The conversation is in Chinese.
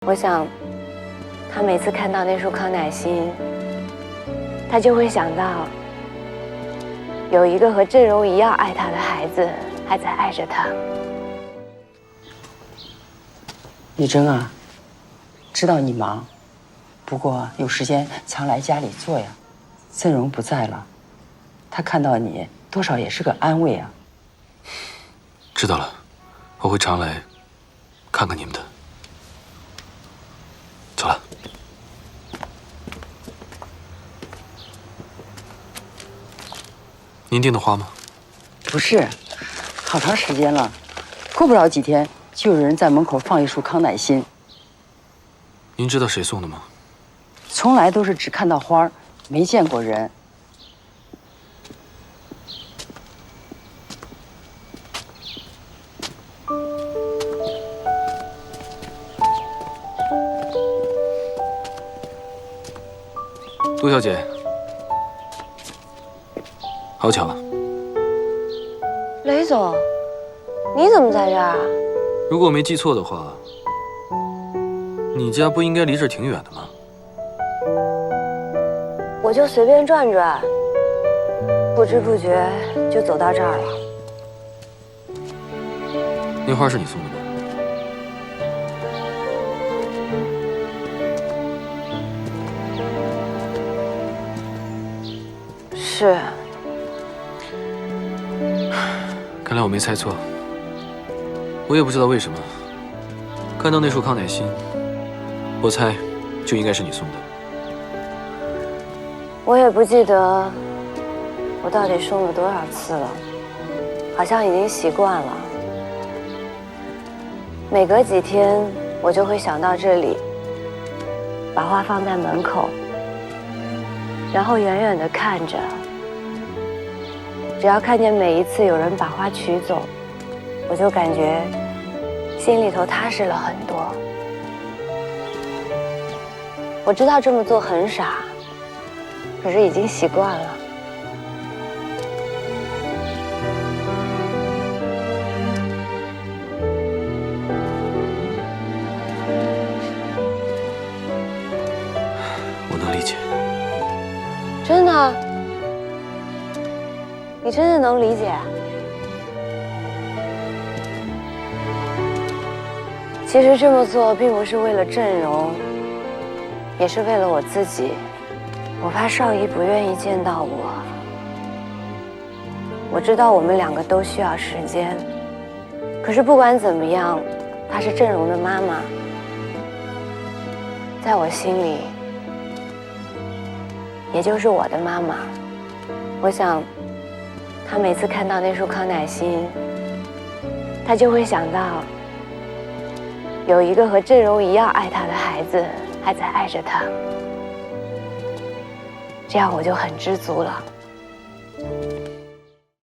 我想，他每次看到那束康乃馨，他就会想到，有一个和郑荣一样爱他的孩子还在爱着他。玉珍啊，知道你忙，不过有时间常来家里坐呀。郑荣不在了，他看到你多少也是个安慰啊。知道了，我会常来看看你们的。走了。您订的花吗？不是，好长时间了，过不了几天就有人在门口放一束康乃馨。您知道谁送的吗？从来都是只看到花儿，没见过人。杜小姐，好巧啊！雷总，你怎么在这儿啊？如果我没记错的话，你家不应该离这儿挺远的吗？我就随便转转，不知不觉就走到这儿了。那花是你送的吗？是。看来我没猜错。我也不知道为什么，看到那束康乃馨，我猜就应该是你送的。我也不记得我到底送了多少次了，好像已经习惯了。每隔几天，我就会想到这里，把花放在门口，然后远远地看着。只要看见每一次有人把花取走，我就感觉心里头踏实了很多。我知道这么做很傻，可是已经习惯了。我能理解。真的？你真的能理解？其实这么做并不是为了郑荣，也是为了我自己。我怕少姨不愿意见到我。我知道我们两个都需要时间，可是不管怎么样，她是郑荣的妈妈，在我心里，也就是我的妈妈。我想，她每次看到那束康乃馨，她就会想到，有一个和郑荣一样爱她的孩子还在爱着她。这样我就很知足了。